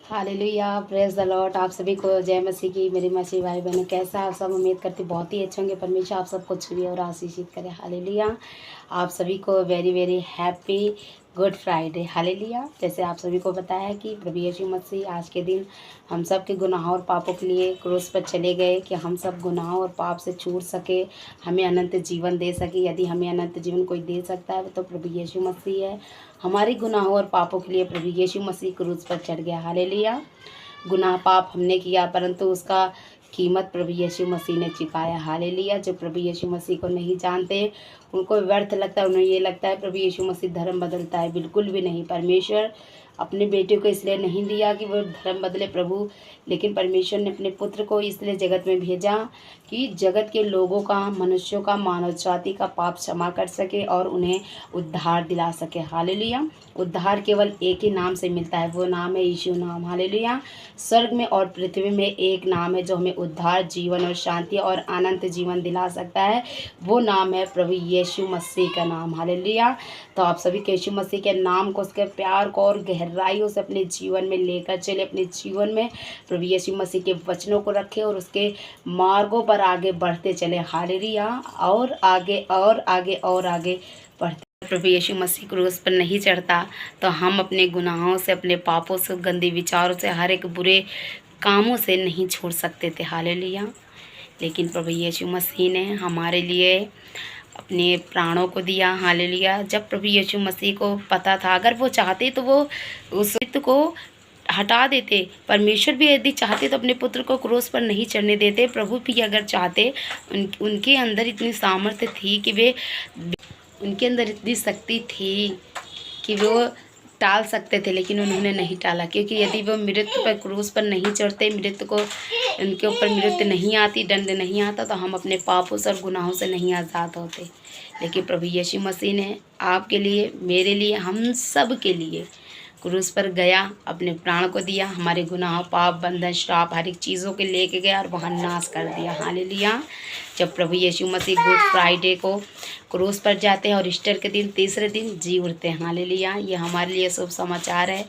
Hallelujah, praise the Lord. आप सभी को जय मसीह की। मेरी मसीह भाई बहनों, कैसा आप सब? उम्मीद करती बहुत ही अच्छे होंगे। परमेश्वर आप सबको छुए और आशीषित करे। हालेलुया। आप सभी को very very happy good Friday. Hallelujah. जैसे आप सभी को पता है कि प्रभु यीशु मसीह आज के दिन हम सब के गुनाहों और पापों के लिए क्रूस पर चले गए कि हम सब गुनाहों और पाप से छूट सके, हमें अनंत जीवन दे सके। यदि हमें अनंत जीवन कोई दे सकता है तो प्रभु यीशु मसीह है। हमारे गुनाहों और पापों के लिए प्रभु यीशु मसीह क्रूस पर चढ़ गया। हालेलुया। गुनाह पाप हमने किया, परंतु उसका कीमत प्रभु यीशु मसीह ने चुकाया। हालेलुया। जो प्रभु यीशु मसीह को नहीं जानते उनको व्यर्थ लगता है, उन्हें ये लगता है प्रभु यीशु मसीह धर्म बदलता है। बिल्कुल भी नहीं। परमेश्वर अपने बेटे को इसलिए नहीं दिया कि वो धर्म बदले प्रभु, लेकिन परमेश्वर ने अपने पुत्र को इसलिए जगत में भेजा कि जगत के लोगों का, मनुष्यों का, मानव जाति का पाप क्षमा कर सके और उन्हें उद्धार दिला सके। हालेलुया। उद्धार केवल एक ही नाम से मिलता है, वो नाम है यीशु नाम। हालेलुया। स्वर्ग में और पृथ्वी में एक नाम है जो हमें उद्धार, जीवन और शांति और अनंत जीवन दिला सकता है। वो नाम है प्रभु यीशु मसीह का नाम। हालेलुया। तो आप सभी के यीशु मसीह के नाम को, उसके प्यार को और गहराइयों से अपने जीवन में लेकर चले। अपने जीवन में प्रभु यीशु मसीह के वचनों को रखें और उसके मार्गों पर आगे बढ़ते चले। हालेलुया। और आगे और आगे और आगे बढ़ते। प्रभु यीशु मसीह क्रूस पर नहीं चढ़ता तो हम अपने गुनाहों से, अपने पापों से, गंदे विचारों से, हर एक बुरे कामों से नहीं छोड़ सकते थे। हालेलुया। लेकिन प्रभु यीशु मसीह ने हमारे लिए अपने प्राणों को दिया। हालेलुया। जब प्रभु यीशु मसीह को पता था, अगर वो चाहते तो वो उस चित्त को हटा देते। परमेश्वर भी यदि चाहते तो अपने पुत्र को क्रूस पर नहीं चढ़ने देते। प्रभु भी अगर चाहते, उनके अंदर इतनी सामर्थ्य थी कि वे, उनके अंदर इतनी शक्ति थी कि वो टाल सकते थे, लेकिन उन्होंने नहीं टाला। क्योंकि यदि वो मृत्यु पर, क्रूस पर नहीं चढ़ते, मृत्यु को, उनके ऊपर मृत्यु नहीं आती, दंड नहीं आता, तो हम अपने पापों से और गुनाहों से नहीं आज़ाद होते। लेकिन प्रभु यीशु मसीह ने आपके लिए, मेरे लिए, हम सब के लिए क्रूस पर गया, अपने प्राण को दिया, हमारे गुनाह, पाप, बंधन, श्राप, हर एक चीज़ों के लेके गया और वहाँ नाश कर दिया। हालेलुया। जब प्रभु यीशु मसीह गुड फ्राइडे को क्रूस पर जाते हैं और ईस्टर के दिन, तीसरे दिन जी उठते हैं। हालेलुया। ये हमारे लिए शुभ समाचार है,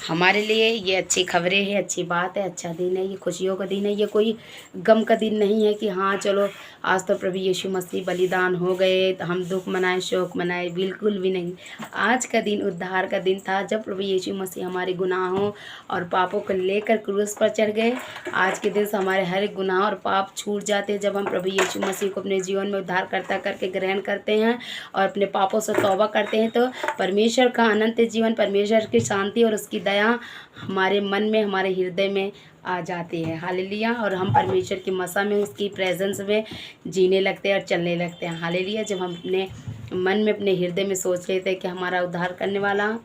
हमारे लिए ये अच्छी खबरें हैं, अच्छी बात है, अच्छा दिन है, ये खुशियों का दिन है। ये कोई गम का दिन नहीं है कि हाँ चलो आज तो प्रभु यीशु मसीह बलिदान हो गए तो हम दुख मनाएं, शोक मनाएं। बिल्कुल भी नहीं। आज का दिन उद्धार का दिन था, जब प्रभु यीशु मसीह हमारे गुनाहों और पापों को लेकर क्रूस पर चढ़ गए। आज के दिन से हमारे हर एक गुनाह और पाप छूट जाते हैं जब हम प्रभु यीशु मसीह को अपने जीवन में उद्धारकर्ता करके ग्रहण करते हैं और अपने पापों से तौबा करते हैं। तो परमेश्वर का अनंत जीवन, परमेश्वर की शांति और उसकी दया हमारे मन में, हमारे हृदय में आ जाती है। हालेलुया। और हम परमेश्वर की मसा में, उसकी प्रेजेंस में जीने लगते हैं और चलने लगते हैं। हालेलुया। जब हम अपने मन में, अपने हृदय में सोच लेते हैं कि हमारा उद्धार करने वाला,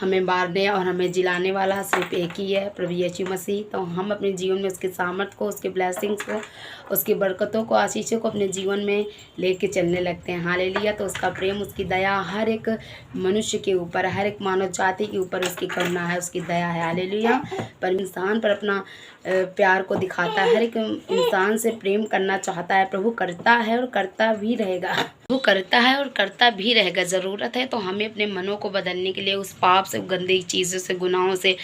हमें मारने और हमें जिलाने वाला सिर्फ एक ही है, प्रभु यीशु मसीह, तो हम अपने जीवन में उसके सामर्थ्य को, उसके ब्लेसिंग्स को, उसकी बरकतों को, आशीषों को अपने जीवन में लेके चलने लगते हैं। हालेलुया। तो उसका प्रेम, उसकी दया हर एक मनुष्य के ऊपर, हर एक मानव जाति के ऊपर उसकी करुणा है, उसकी दया है। हालेलुया। पर इंसान पर अपना प्यार को दिखाता है, हर एक इंसान से प्रेम करना चाहता है। प्रभु करता है और करता भी रहेगा, वो करता है और करता भी रहेगा। ज़रूरत है तो हमें अपने मनों को बदलने के लिए, उस पाप से, गंदी चीज़ों से, गुनाहों से,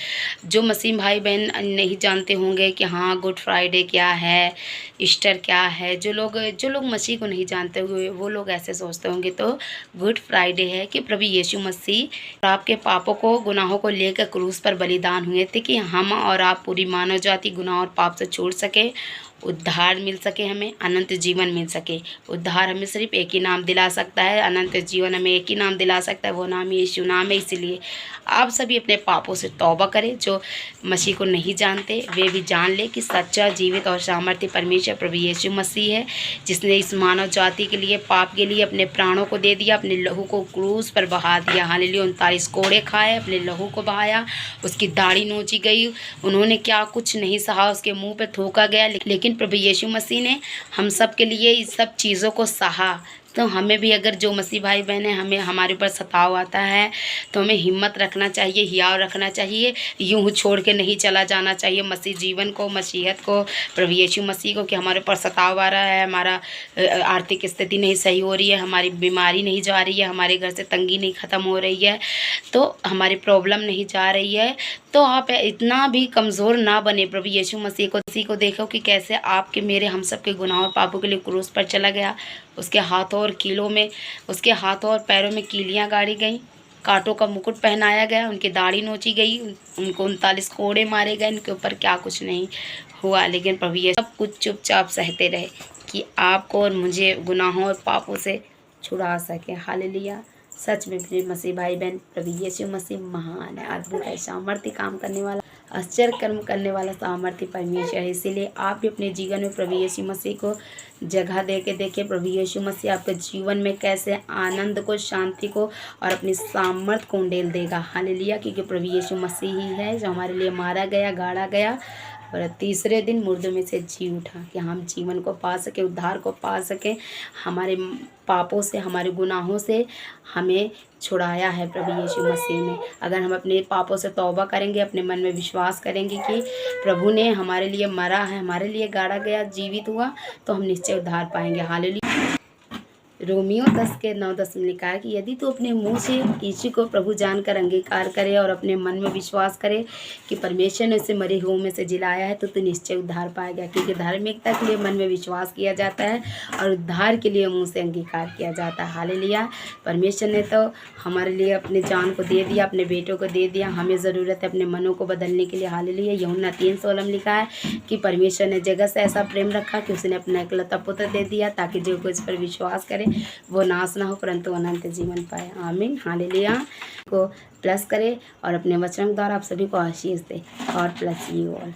जो मसीह भाई बहन नहीं जानते होंगे कि हाँ गुड फ्राइडे क्या है, ईस्टर क्या है, जो लोग मसीह को नहीं जानते हुए वो लोग ऐसे सोचते होंगे, तो गुड फ्राइडे है कि प्रभु यीशु मसीह आपके पापों को, गुनाहों को लेकर क्रूस पर बलिदान हुए थे कि हम और आप, पूरी मानव जाति गुनाह और पाप से छूट सके, उद्धार मिल सके, हमें अनंत जीवन मिल सके। उद्धार हमें सिर्फ एक ही नाम दिला सकता है, अनंत जीवन हमें एक ही नाम दिला सकता है, वो नाम यीशु नाम है। इसलिए आप सभी अपने पापों से तौबा करें। जो मसीह को नहीं जानते वे भी जान ले कि सच्चा, जीवित और सामर्थ्य परमेश्वर प्रभु यीशु मसीह है, जिसने इस मानव जाति के लिए, पाप के लिए अपने प्राणों को दे दिया, अपने लहू को क्रूस पर बहा दिया। हालेलुया। 39 कोड़े खाए, अपने लहू को बहाया, उसकी दाढ़ी नोची गई, उन्होंने क्या कुछ नहीं सहा, उसके मुंह पे थूका गया, लेकिन प्रभु यीशु मसीह ने हम सब के लिए इस सब चीज़ों को सहा तो हमें भी अगर जो मसीह भाई बहन है हमें हमारे ऊपर सताव आता है तो हमें हिम्मत रखना चाहिए, हियाव रखना चाहिए, यूं छोड़ के नहीं चला जाना चाहिए मसीह जीवन को, मसीहत को, प्रभु यीशु मसीह को कि हमारे ऊपर सताव आ रहा है, हमारा आर्थिक स्थिति नहीं सही हो रही है, हमारी बीमारी नहीं जा रही है, हमारे घर से तंगी नहीं ख़त्म हो रही है, तो हमारी प्रॉब्लम नहीं जा रही है, तो आप इतना भी कमज़ोर ना बने। प्रभु यीशु मसीह को देखो कि कैसे आपके मेरे हम सब के गुनाहों और पापों के लिए क्रूस पर चला गया। उसके हाथों और कीलों में, उसके हाथों और पैरों में कीलियां गाड़ी गईं, कांटों का मुकुट पहनाया गया, उनकी दाढ़ी नोची गई, उनको 39 कोड़े मारे गए, उनके ऊपर क्या कुछ नहीं हुआ, लेकिन प्रभु ये सब कुछ चुपचाप सहते रहे कि आपको और मुझे गुनाहों और पापों से छुड़ा सके। हालेलुया। सच में प्रिय मसीह भाई बहन, प्रभु यीशु मसीह महान है, अद्भुत है, सामर्थ्य काम करने वाला, आश्चर्य कर्म करने वाला सामर्थ्य परमेश्वर है। इसीलिए आप भी अपने जीवन में प्रभु यीशु मसीह को जगह दे के देखिए। प्रभु यीशु मसीह आपके जीवन में कैसे आनंद को, शांति को और अपनी सामर्थ को उंडेल देगा। हालेलुया। क्योंकि प्रभु यीशु मसीह ही है जो हमारे लिए मारा गया, गाड़ा गया और तीसरे दिन मुर्दों में से जी उठा कि हम जीवन को पा सके, उद्धार को पा सके। हमारे पापों से, हमारे गुनाहों से हमें छुड़ाया है प्रभु यीशु मसीह ने। अगर हम अपने पापों से तौबा करेंगे, अपने मन में विश्वास करेंगे कि प्रभु ने हमारे लिए मरा है, हमारे लिए गाड़ा गया, जीवित हुआ, तो हम निश्चय उद्धार पाएंगे। हालेलुया। रोमियो 10:9-10 में लिखा है कि यदि तू अपने मुंह से यीशु को प्रभु जानकर अंगीकार करे और अपने मन में विश्वास करे कि परमेश्वर ने उसे मरे हुओं में से जिलाया है, तो तू निश्चय उद्धार पाएगा। क्योंकि धार्मिकता के लिए मन में विश्वास किया जाता है और उद्धार के लिए मुंह से अंगीकार किया जाता है। हालेलुया। परमेश्वर ने तो हमारे लिए अपने जान को दे दिया, अपने बेटों को दे दिया, हमें ज़रूरत है अपने मनों को बदलने के लिए। हालेलुया। यूहन्ना 3:16 में लिखा है कि परमेश्वर ने जगत से ऐसा प्रेम रखा कि उसने अपना इकलौता पुत्र दे दिया ताकि जो कोई इस पर विश्वास करे वो नाश ना हो परंतु अनंत जीवन पाए। आमीन। हालेलुया। को प्लस करे और अपने वचन द्वारा आप सभी को आशीष दे। God bless you all.